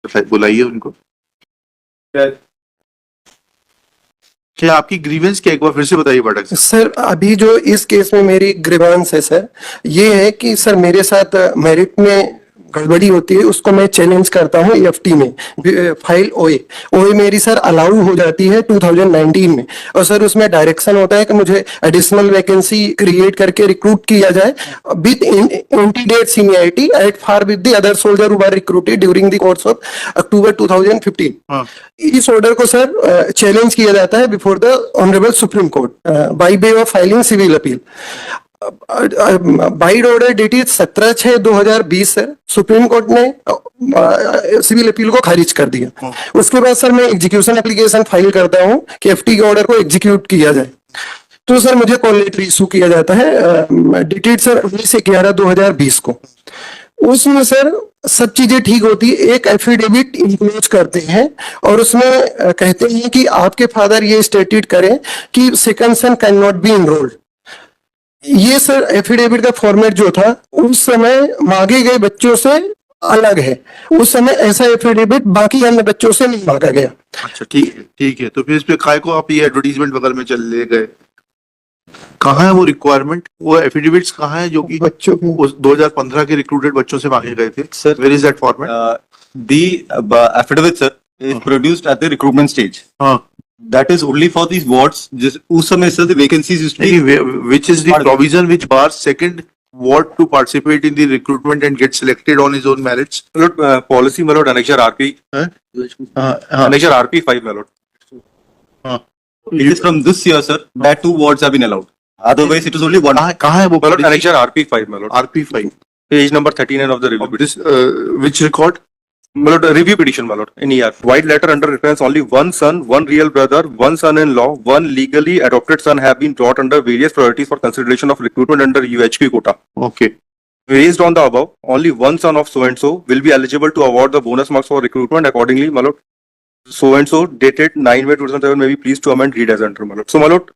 बुलाइए उनको। क्या आपकी ग्रीवेंस क्या, एक बार फिर से बताइए पाठक साहब। सर अभी जो इस केस में मेरी ग्रीवांस है सर, ये है कि सर मेरे साथ मेरिट में गड़बड़ी होती है, उसको मैं चैलेंज करता हूँ एफटी में, फाइल ओए ओए मेरी सर अलाउ हो जाती है 2019 में, और सर उसमें डायरेक्शन होता है कि मुझे एडिशनल वैकेंसी क्रिएट करके रिक्रूट किया जाए with intended seniority at par with the other soldier who are recruited during the course of October 2015। हाँ। इस ऑर्डर को सर चैलेंज किया जाता है before the honourable Supreme Court by way of filing civil appeal. Vide order dated 17/6/2020 sir, Supreme Court ने civil appeal को खारिज कर दिया। उसके बाद सर मैं एग्जीक्यूशन एप्लीकेशन फाइल करता हूं कि एफटी के ऑर्डर को एग्जीक्यूट किया जाए। तो सर मुझे कॉल लेटर इशू किया जाता है डेटेड सर 19/11/2020 को। उसमें सर सब चीजें ठीक होती है, एक एफिडेविट इंक्लोज करते हैं और उसमें कहते हैं कि आपके फादर ये स्टेटेड करें कि second son cannot be enrolled. ये सर एफिडेविट का फॉर्मेट जो था उस समय मांगे गए बच्चों से अलग है, उस समय ऐसा एफिडेविट बाकी अन्य बच्चों से नहीं मांगा गया। अच्छा ठीक है। तो फिर इस पे काय को आप ये एडवर्टीजमेंट वगैरह में चल ले गए? कहाँ है वो रिक्वायरमेंट, वो एफिडेविट्स कहाँ है जो कि बच्चों को उस 2015 के रिक्रूटेड बच्चों से मांगे गए थे? Sir, where is that format? the affidavit sir is produced at the recruitment stage. हाँ, That is only for these wards. जिस उस समय sir the vacancies used to be. which is the provision which bars second ward to participate in the recruitment and get selected on his own merits? Policy my lord annexure RP. Annexure RP 5 my lord. हाँ। It is from this year sir that 2 wards have been allowed. Otherwise it was only one. कहाँ है वो? My lord annexure RP 5 my lord. RP5 Page number 39 of the review. of this which record? My lord, review petition, my lord, in ER. White letter under reference only one son, one real brother, one son-in-law, one legally adopted son have been brought under various priorities for consideration of recruitment under UHQ quota. Okay. Based on the above, only one son of so-and-so will be eligible to award the bonus marks for recruitment. Accordingly, my lord, so-and-so dated 9/2007 may be pleased to amend read as under, my lord. So, my lord,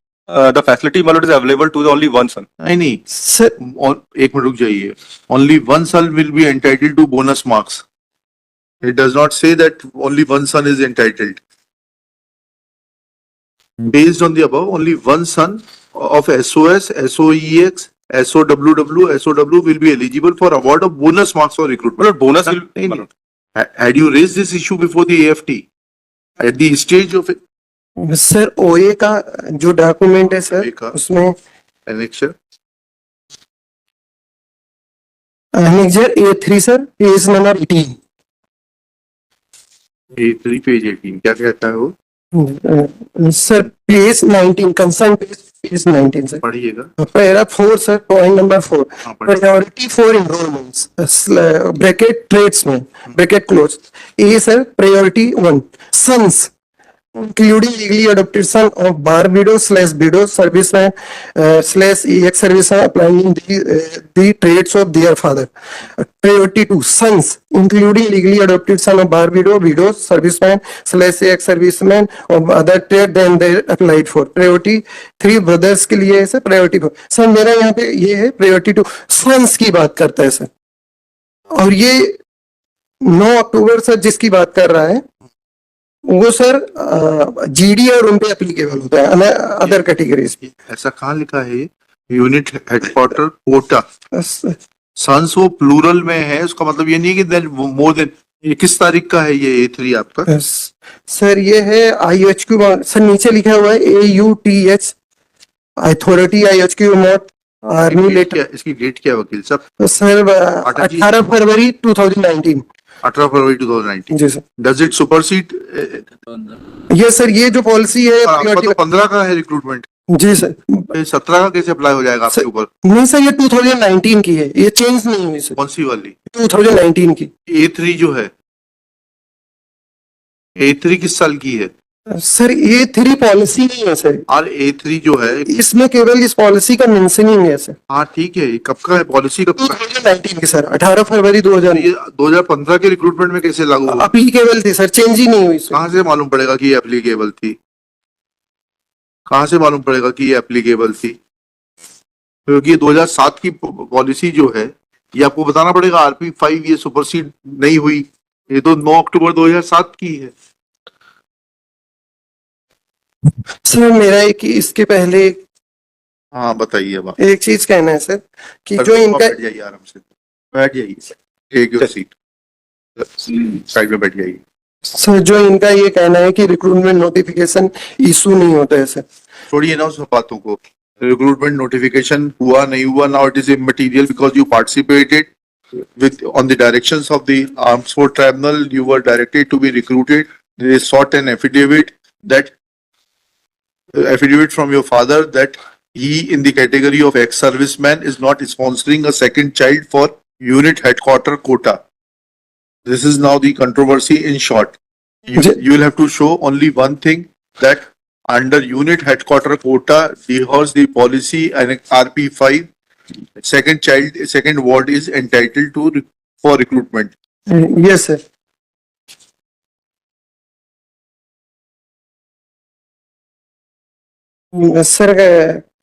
the facility, my lord, is available to the only one son. नहीं sir एक minute रुक जाइए। Only one son will be entitled to bonus marks. It does not say that only one son is entitled. Based on the above, only one son of SOS, SOEX, SOWW, SOW will be eligible for award of bonus marks for My recruitment. lord, bonus will, नहीं, my नहीं. lord. Had you raised this issue before the AFT at the stage of sir ओए का जो document है sir OA का उसमें annexure? Manager A3 sir page number 18 A3 page 18 क्या कहता है वो? Sir page 19 concern page 19 sir पढ़िएगा। पैरा 4 सर पॉइंट नंबर 4 हाँ, पढ़िए। Priority for enrolments bracket tradesman bracket close A sir priority 1 sons including legally adopted son of bar widow / widow serviceman / ex serviceman applying in the trades of their father. Priority 2 sons including legally adopted son of bar widow serviceman / ex serviceman of other trade than they applied for. Priority 3 brothers के लिए है sir priority 4 sir मेरा यहाँ पे ये है priority 2 sons की बात करता है सर, और ये 9 अक्टूबर सर जिसकी बात कर रहा है वो सर जीडी और उन पे एप्लीकेबल होता है अदर कैटेगरीज पे। ऐसा कहाँ लिखा है? यूनिट हेडक्वार्टर कोटा सन्स वो प्लूरल में है, उसका मतलब ये नहीं कि देन मोर देन। ये किस तारीख का है ये A3 आपका? सर ये है IHQ सर नीचे लिखा हुआ है AUTH authority IHQ not army letter. इसकी डेट क्या है वकील साहब? सर 18 फरवरी 2019। 18 फरवरी 2019। जी सर। Does it supersede? ये सर ये जो पॉलिसी है आपका तो 15 का है रिक्रूटमेंट। जी सर। 17 का कैसे अप्लाई हो जाएगा आपके ऊपर? नहीं सर ये 2019 की है, ये चेंज नहीं हुई सर। कौन सी वाली? 2019 की। A3 जो है A3 किस साल की है? सर A3 पॉलिसी नहीं है सर, और A3 जो है इसमें केवल इस पॉलिसी का मेंशनिंग है सर। हाँ ठीक है, ये कब का है? पॉलिसी कब का है? 2019 की सर 18 फरवरी 2000। ये 2015 के रिक्रूटमेंट में कैसे लागू हुआ? एप्लीकेबल थी सर, चेंज ही नहीं हुई सर। कहाँ से मालूम पड़ेगा कि ये एप्लीकेबल थी? कहाँ से मालूम पड़ेगा कि ये एप्लीकेबल थी? क्योंकि ये 2007 की पॉलिसी जो है ये आपको बताना पड़ेगा। RP5 ये सुपरसीड नहीं हुई, ये तो 9 अक्टूबर 2007 की है। सर मेरा एक इसके पहले हाँ बताइए अब आप। एक चीज कहना है सर कि सर, जो आप इनका बैठ जाइए आराम से, बैठ जाइए, टेक योर सीट, साइड में बैठ जाइए। सर जो इनका ये कहना है कि रिक्रूटमेंट नोटिफिकेशन इशू नहीं होता है सर। छोड़िए ना उस बातों को, रिक्रूटमेंट नोटिफिकेशन हुआ नहीं हुआ, now it is immaterial because you participated with on the directions of the Armed Forces Tribunal, you were directed to be recruited. They sought an affidavit that affidavit from your father that he, in the category of ex-serviceman, is not sponsoring a second child for unit headquarter quota. This is now the controversy in short. You will have to show only one thing, that under unit headquarter quota adheres the policy and RP5. Second ward is entitled to for recruitment. Yes sir. Sir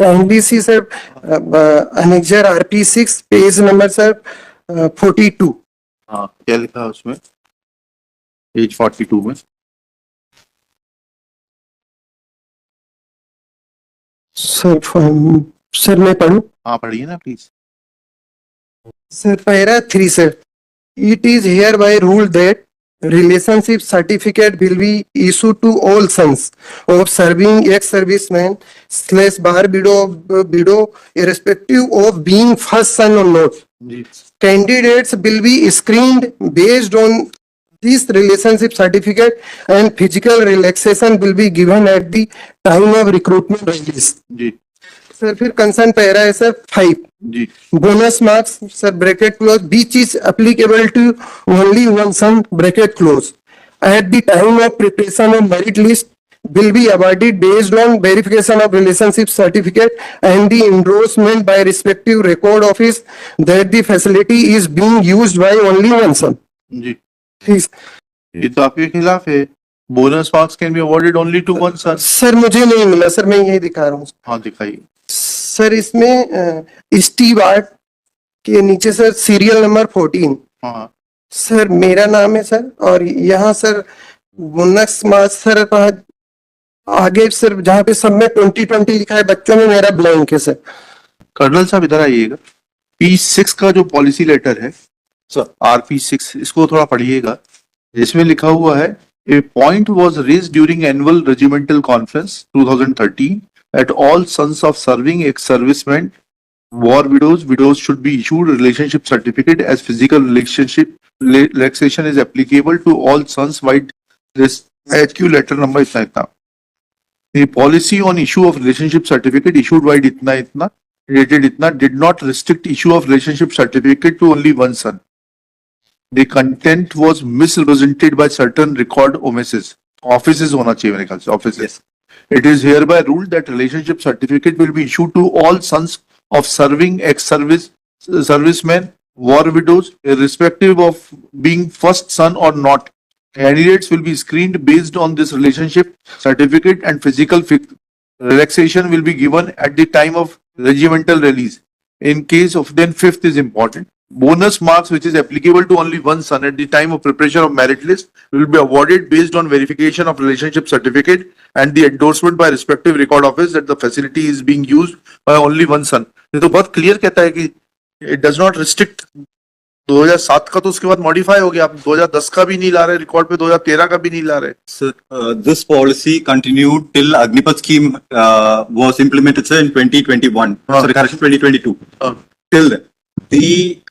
kindly C sir annexure RP6 page number sir 42। हाँ क्या लिखा है उसमें, page 42 में? Sir sir मैं पढ़ूं? हाँ पढ़िए ना please. Sir para 3 sir, it is hereby ruled that relationship certificate will be issued to all sons of serving ex-servicemen slash bar widow irrespective of being first son or not. जी Candidates will be screened based on this relationship certificate and physical relaxation will be given at the time of recruitment release. जी sir फिर concern para है sir 5, जी bonus marks sir bracket close which is applicable to only one son bracket close at the time of preparation of merit list will be awarded based on verification of relationship certificate and the endorsement by respective record office that the facility is being used by only one son. जी। Please. ये तो आपके खिलाफ है। Bonus marks can be awarded only to one son. Sir मुझे नहीं मिला sir, मैं यही दिखा रहा हूँ हाँ दिखाइए। सर। इसमें स्टीव आर्ट के नीचे सर सीरियल नंबर 14 हाँ सर मेरा नाम है सर, और यहाँ सर बोनस मार्क्स सर आगे सर जहाँ पे सब में 2020 लिखा है, बच्चों में मेरा ब्लैंक है सर। कर्नल साहब इधर आइएगा। P6 का जो पॉलिसी लेटर है सर, RP6, इसको थोड़ा पढ़िएगा। इसमें लिखा हुआ है, a point was raised during annual regimental conference 2013 that all sons of serving ex-servicemen, war widows should be issued relationship certificate as physical relaxation is applicable to all sons by this HQ letter number इतना इतना. The policy on issue of relationship certificate issued by इतना इतना dated इतना did not restrict issue of relationship certificate to only one son. The content was misrepresented by certain record omissions. Offices होना चाहिए मेरे ख्याल से, offices. It is hereby ruled that relationship certificate will be issued to all sons of serving servicemen, war widows, irrespective of being first son or not. Candidates will be screened based on this relationship certificate and physical relaxation will be given at the time of regimental release. In case of then fifth is important. Bonus marks which is applicable to only one son at the time of preparation of merit list will be awarded based on verification of relationship certificate and the endorsement by respective record office that the facility is being used by only one son. ये तो बहुत clear कहता है कि it does not restrict. 2007 का तो उसके बाद मॉडिफाई हो गया, आप 2010 का भी नहीं ला रहे रिकॉर्ड पे, 2013 का भी नहीं ला रहे. Sir, this policy continued till Agnipath scheme was implemented, sir, in 2021. Sorry, correction, 2022. Till then, the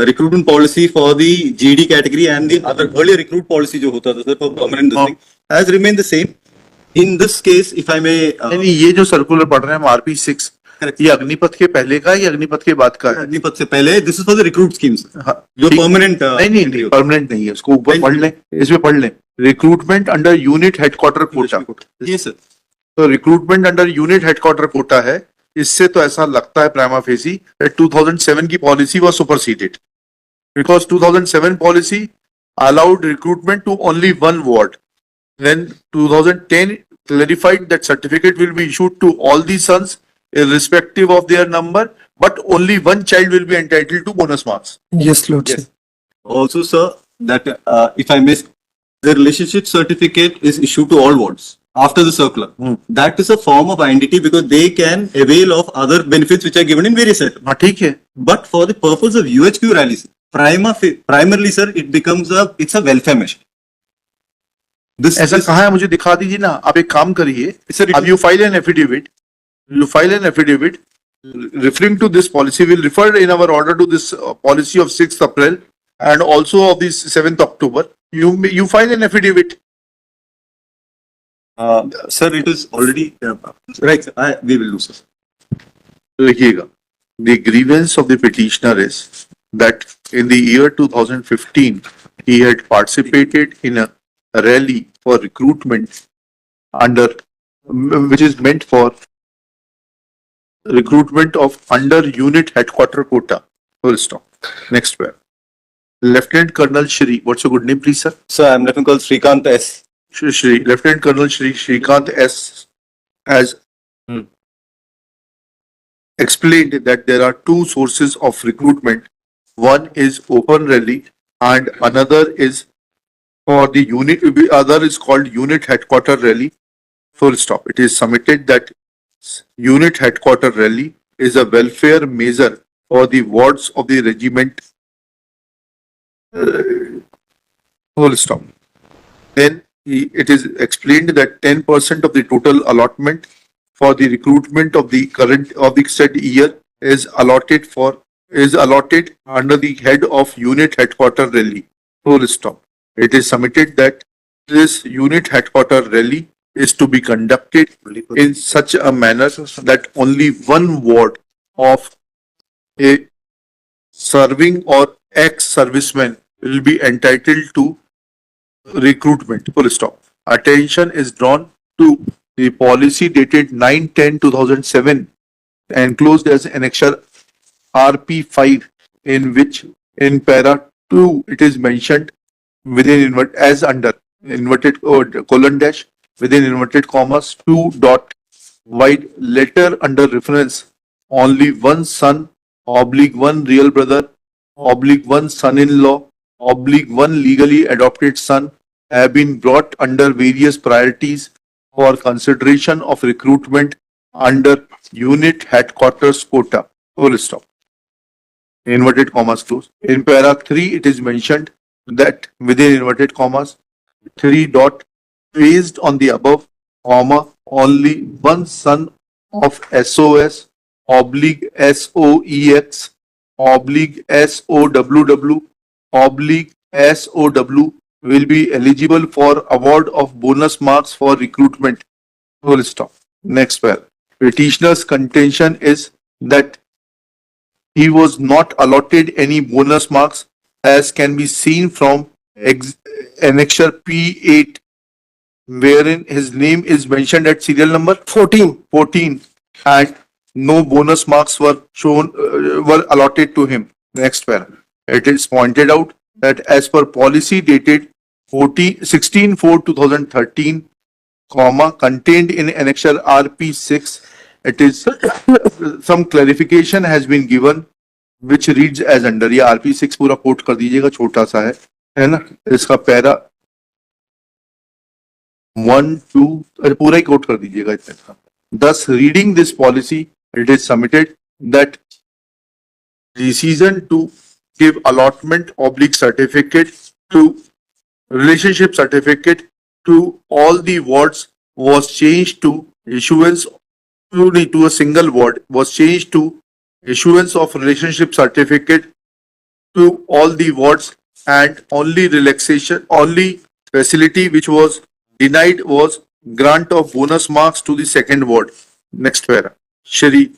recruitment policy for the GD category and the other earlier recruit policy जो होता था sir for permanent this thing has remained the same. In this case, if I may, नहीं ये जो circular पढ़ रहे हैं हम RP6, ये अग्निपथ के पहले का है या अग्निपथ के बाद का है? अग्निपथ से पहले, this is for the recruit schemes, हाँ, जो ठीक- permanent नहीं परमानेंट नहीं है, उसको ऊपर पढ़ लें, इसमें पढ़ लें recruitment under unit headquarter quota. Yes, sir. तो recruitment under unit headquarter quota है, इससे तो ऐसा लगता है प्राइमा फेसी 2007 की policy was superseded because 2007 policy allowed recruitment to only one ward. Then 2010 clarified that certificate will be issued to all the sons irrespective of their number, but only one child will be entitled to bonus marks. Yes, Lord. Yes. Also, sir, that, if I may, the relationship certificate is issued to all wards after the circular. That is a form of identity because they can avail of other benefits which are given in various settlements. हाँ ठीक है. But for the purpose of UHQ rallies, primarily, sir, it's a welfare measure. This ऐसा is, कहाँ है, मुझे दिखा दीजिए ना. आप एक काम करिए, sir, अब you file an affidavit, referring to this policy. Will refer in our order to this policy of 6th April and also of this 7th October. You file an affidavit. sir, it is already right. Sir, we will do, sir. लिखिएगा. The grievance of the petitioner is that in the year 2015 he had participated in a rally for recruitment under, which is meant for recruitment of under unit headquarter quota. Full stop. Next one. Lieutenant Colonel Shri. What's your good name, please, sir? Sir, I'm Lieutenant Colonel Srikanth S. Shri. Lieutenant Colonel Shri Srikanth S. has explained that there are two sources of recruitment. One is open rally and another is for the unit, other is called unit headquarter rally. Full stop. It is submitted that unit headquarter rally is a welfare measure for the wards of the regiment. Full stop. Then it is explained that 10% of the total allotment for the recruitment of the said year is allotted under the head of unit headquarter rally. Full stop. It is submitted that this unit headquarter rally is to be conducted in such a manner that only one ward of a serving or ex-serviceman will be entitled to recruitment. Full stop. Attention is drawn to the policy dated 9/10/2007 enclosed as Annexure RP5, in which in para 2 it is mentioned within as under inverted colon dash within inverted commas 2 dot wide letter under reference only one son oblique one real brother oblique one son-in-law oblique one legally adopted son have been brought under various priorities for consideration of recruitment under unit headquarters quota. Full stop. Inverted commas close. In para 3 it is mentioned that within inverted commas 3 dot based on the above comma only one son of SOS oblique SOEX oblique SOWW oblique SOW will be eligible for award of bonus marks for recruitment. Full stop. Next paragraph. Petitioner's contention is that he was not allotted any bonus marks as can be seen from Annexure P8 wherein his name is mentioned at serial number 14 and no bonus marks were shown were allotted to him. Next paragraph. It is pointed out that as per policy dated 16/4/2013, contained in Annexure RP6, it is some clarification has been given which reads as under. ये RP6 पूरा coat कर दीजिएगा, छोटा सा है ना? इसका para 1, 2 पूरा ही कोट कर दीजिएगा इतना का. Thus, reading this policy, it is submitted that decision to give allotment oblique certificate to relationship certificate to all the wards was changed to issuance to a single ward was changed to issuance of relationship certificate to all the wards and only facility which was denied was grant of bonus marks to the second ward. Next para. Shri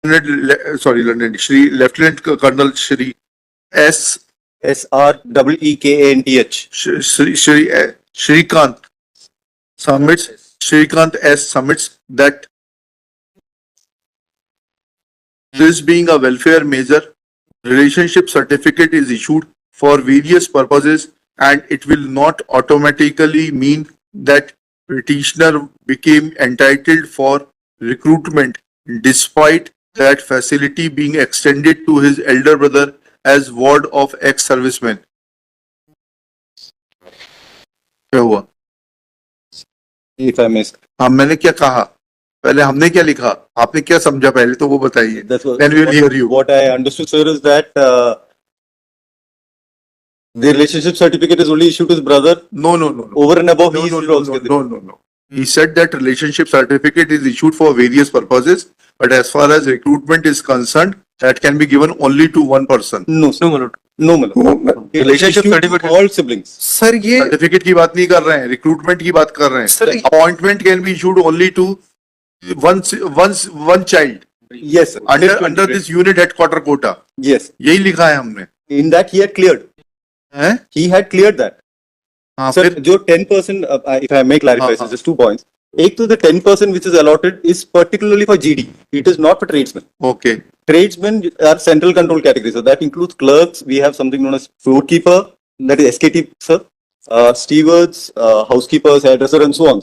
Lieutenant Colonel Shri SREEKANTH. Srikanth S submits that this being a welfare measure, relationship certificate is issued for various purposes and it will not automatically mean that petitioner became entitled for recruitment despite that facility being extended to his elder brother as ward of ex-serviceman. if I may. हाँ, मैंने क्या कहा? पहले हमने क्या लिखा? आपने क्या समझा पहले तो वो बताइए. That's what, Then we will hear you. what I understood, sir, is that the relationship certificate is only issued to his brother. No, no, no, no. Over and above, No, he no, should no, also no, get the- no, no, no. He said that relationship certificate is issued for various purposes, but as far as recruitment is concerned, that can be given only to one person. No, sir. No, my lord. No, my lord. Relationship Issued to certificate- all siblings. Sir ये Certificate की बात नहीं कर रहे हैं, recruitment की बात कर रहे हैं. Sir, Appointment can be issued only to one child Yes, sir. under this unit headquarter quota. Yes. यही लिखा है हमने. In that he had cleared. हैं? He had cleared that. हाँ, Sir, फिर जो 10%, if I may clarify, sir, हाँ. just 2 points. एक तो the 10% which is allotted is particularly for GD. It is not for tradesmen. okay. Tradesmen are central control category. So that includes clerks. We have something known as floor keeper, that is SKT, sir. Stewards, housekeepers, hairdresser, and so on.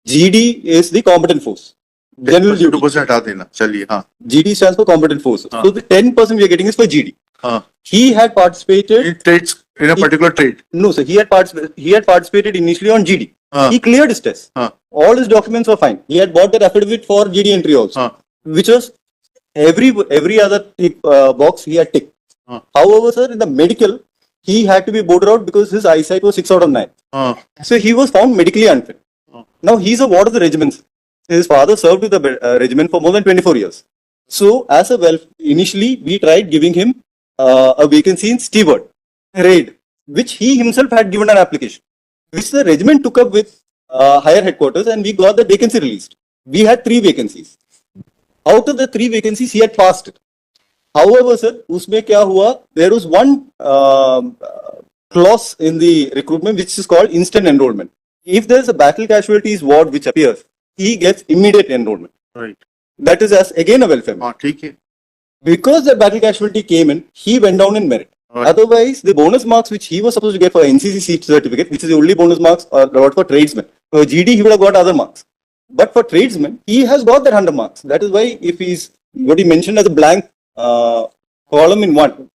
GD is the competent force. General duty. 2% हटा देना. चलिए. हाँ. GD stands for competent force. हाँ. So the 10% we are getting is for GD. हाँ. He had participated. In trades, in a particular trade. No, sir. He had participated initially on GD. हाँ. He cleared his test. हाँ. All his documents were fine. He had bought that affidavit for GD entry also, हाँ. which was every other box he had ticked. हाँ. However, sir, in the medical, he had to be boarded out because his eyesight was 6 out of 9. हाँ. So he was found medically unfit. हाँ. Now he's a ward of the regiment. His father served with the regiment for more than 24 years. So as a initially we tried giving him a vacancy in steward, raid, which he himself had given an application, which the regiment took up with higher headquarters, and we got the vacancy released. We had 3 vacancies. Out of the 3 vacancies, he had passed it. However, sir, उसमें क्या हुआ? There was one clause in the recruitment which is called instant enrollment. If there is a battle casualties ward which appears, he gets immediate enrollment. Right. That is as again a welfare. हाँ, ठीक है. Because the battle casualty came in, he went down in merit. Right. Otherwise, the bonus marks which he was supposed to get for NCC seat certificate, which is the only bonus marks allowed for tradesmen. For GD, he would have got other marks. But for tradesmen, he has got that 100 marks. That is why if he's what he mentioned as a blank column in one.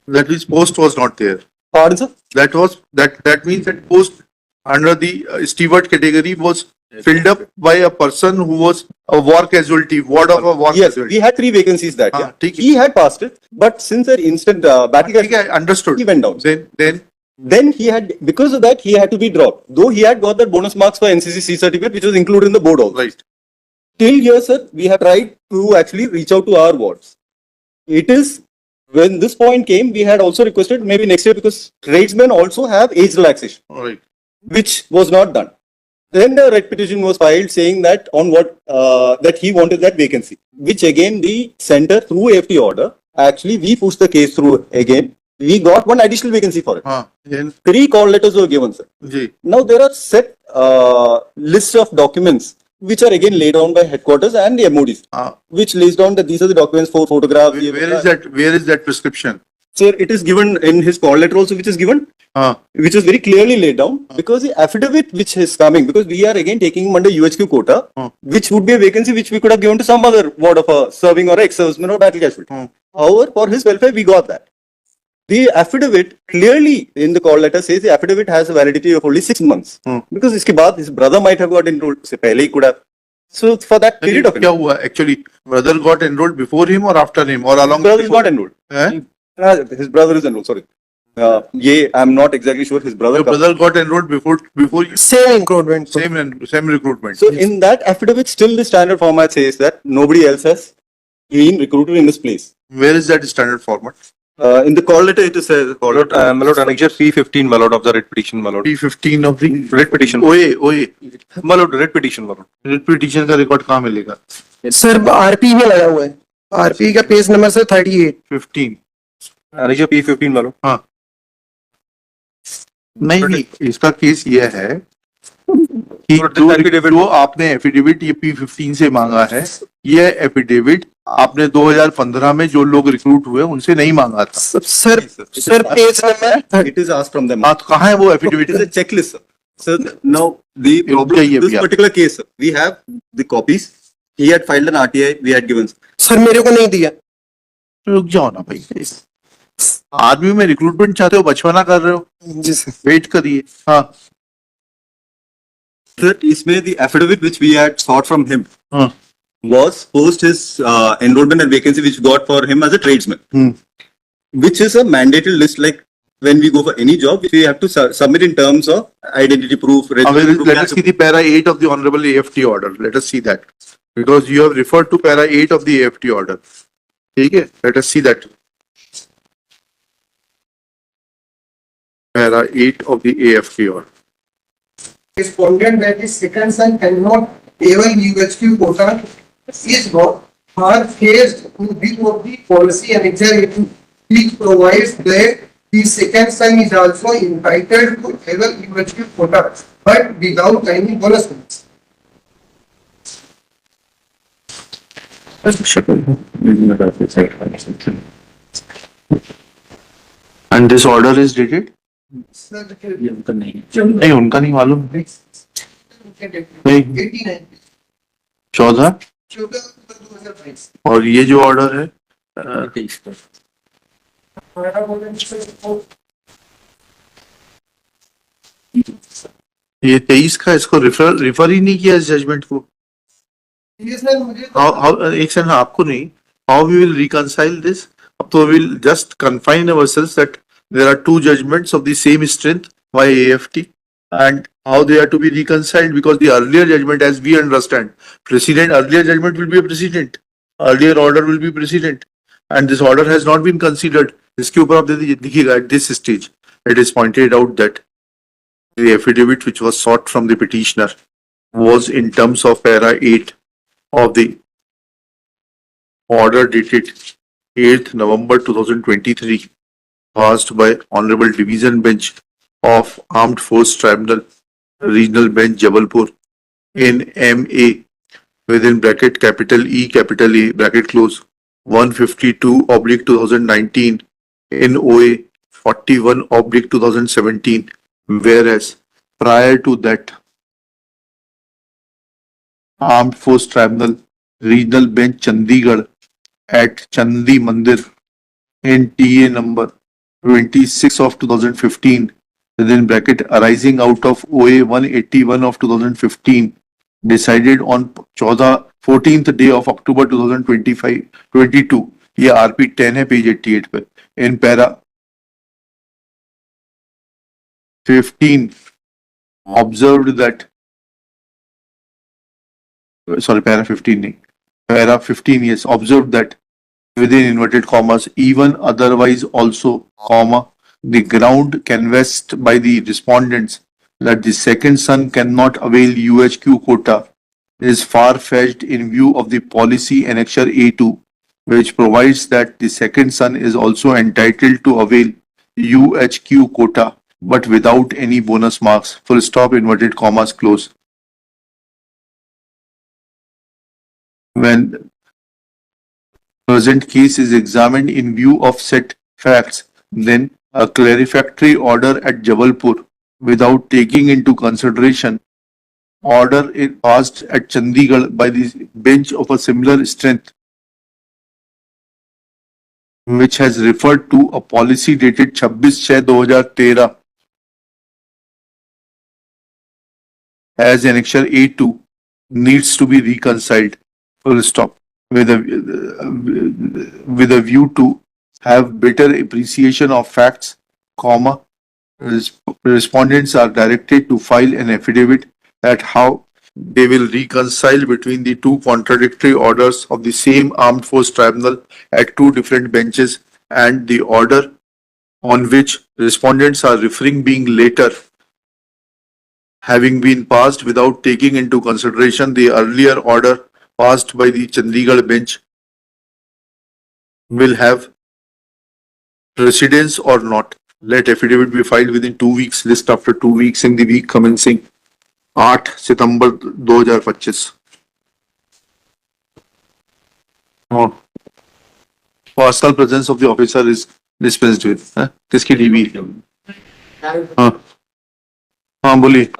That means post was not there. Pardon, sir? That means that post under the steward category was filled up by a person who was a war casualty, ward of a war Yes, casualty. we had 3 vacancies that हाँ, year. ठीक है. He had passed it, but since the instant battle ठीक casualty, है, understood. he went down. Then Then he had, because of that, he had to be dropped. Though he had got that bonus marks for NCC C certificate, which was included in the board also. right. Till here, sir, we have tried to actually reach out to our wards. It is when this point came, we had also requested maybe next year because tradesmen also have age relaxation, All right. which was not done. Then the red petition was filed saying that on what that he wanted that vacancy, which again the center through AFT order actually we pushed the case through again. We got one additional vacancy for it. हाँ. Then 3 call letters were given, sir. Ji. Now there are set lists of documents which are again laid down by headquarters and the MODs, हाँ. which lays down that these are the documents for photograph. Where is that? Where is that prescription? Sir, it is given in his call letter also, which is given, हाँ. which is very clearly laid down because the affidavit which is coming, because we are again taking him under UHQ quota, which would be a vacancy which we could have given to some other ward of a serving or ex-serviceman or battle casualty. However, for his welfare, we got that. The affidavit clearly in the call letter says the affidavit has a validity of only 6 months. Because iske baad his brother might have got enrolled. Se pehle he could have. So for that period of क्या हुआ? Actually, brother got enrolled before him or after him or along? his brother is before? not enrolled. हैं? His brother is enrolled. Sorry. Ye I'm not exactly sure. His brother. Your brother got enrolled before you. same recruitment. Same recruitment. So in that affidavit, still the standard format says that nobody else has been recruited in this place. Where is that standard format? In the call letter, it says My lord, Annexure P15, my lord, of the red petition, my lord. P15 of the Red petition. OA. My lord, red petition, my lord. Red petition का record कहाँ मिलेगा? Sir RP में लगा हुआ है. RP का page number sir 38. 15. Annexure P15, my lord. हाँ. नहीं, इसका केस ये है कि जो आपने एफिडेविट ये P15 से मांगा है, ये एफिडेविट आपने 2015 में जो लोग रिक्रूट हुए उनसे नहीं मांगा था. Sir page number it is asked from them. हाँ, तो कहाँ है वो It is a affidavit? checklist, sir. So now the problem चाहिए in this भैया. particular case, sir, we have the copies. He had filed an RTI. We had given. Sir मेरे को नहीं दिया. रुक जाओ ना भाई. आर्मी में रिक्रूटमेंट चाहते हो, बचपना कर रहे हो, जी सर. वेट करिए. हाँ. that इसमें the affidavit which we had sought from him हाँ. was post his enrollment and vacancy which got for him as a tradesman, Hmm. which is a mandated list like when we go for any job, which we have to submit in terms of identity proof. residency proof, Let us see the para 8 of the Honorable AFT order. Let us see that. Because you have referred to para 8 of the AFT order. Okay, let us see that. Para 8 of the AFT order. Respondent that his second son cannot able UHQ quota is not are faced in view of the policy and executive which provides that the second son is also entitled to able UHQ quota but without any bonus. And this order is dated? नहीं, उनका नहीं मालूम। नहीं, 14 और ये जो order है ये 23 का, इसको रिफर ही नहीं किया इस जजमेंट को। एक सेकंड, आपको नहीं, how we will reconcile this? अब तो will just confine ourselves that there are two judgments of the same strength by AFT and how they are to be reconciled, because the earlier judgment, as we understand, earlier judgment will be a precedent, earlier order will be precedent, and this order has not been considered. इसके ऊपर आप देखिएगा, at this stage it is pointed out that the affidavit which was sought from the petitioner was in terms of para 8 of the order dated 8th November 2023 passed by Honorable Division Bench of Armed Force Tribunal, Regional Bench, Jabalpur, in MA within bracket capital E, capital A, bracket close, 152/2019 in OA 41/2017, whereas prior to that, Armed Force Tribunal, Regional Bench, Chandigarh at Chandi Mandir in TA number 26/2015 within bracket arising out of OA 181/2015 decided on 14th day of October 2022, ये RP 10 है page 88 पे, in para 15 observed that, sorry, para 15 नहीं, para 15, yes, observed that within inverted commas, even otherwise also, comma, the ground canvassed by the respondents that the second son cannot avail UHQ quota is far-fetched in view of the policy annexure A2, which provides that the second son is also entitled to avail UHQ quota, but without any bonus marks, full stop, inverted commas, close. When present case is examined in view of said facts, then a clarifactory order at Jabalpur without taking into consideration order passed at Chandigarh by the bench of a similar strength, which has referred to a policy dated 26/6/2013 as annexure A2, needs to be reconciled, full stop, with a view to have better appreciation of facts, comma, respondents are directed to file an affidavit at how they will reconcile between the two contradictory orders of the same Armed Force Tribunal at two different benches, and the order on which respondents are referring being later having been passed without taking into consideration the earlier order passed by the Chandigarh bench, will have precedence or not. Let affidavit be filed within 2 weeks, list after 2 weeks in the week commencing 8 September 2025. Personal presence of the officer is dispensed with. किसकी dB? हाँ हाँ बोलिए।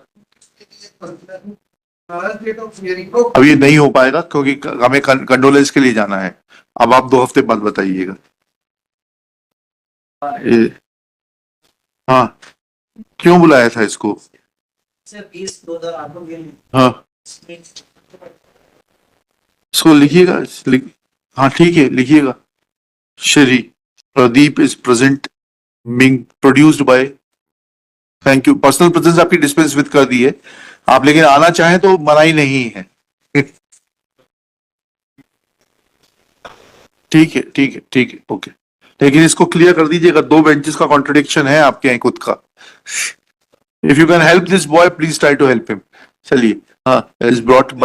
अब ये नहीं हो पाएगा क्योंकि हमें कंडोलेंस के लिए जाना है। अब आप 2 हफ्ते बाद बताइएगा। हाँ, क्यों बुलाया था इसको? हाँ इसको लिखिएगा हाँ ठीक है लिखिएगा Shri Pradeep is present being produced by thank you personal presence आपकी डिस्पेंस विद कर दी है आप लेकिन आना चाहें तो मनाही नहीं है ठीक है ठीक है ठीक है ओके लेकिन इसको क्लियर कर दीजिएगा 2 बेंचेस का कॉन्ट्रडिक्शन है आपके यहाँ खुद का if you can help this boy please try to help him चलिए हाँ इज ब्रॉट बाय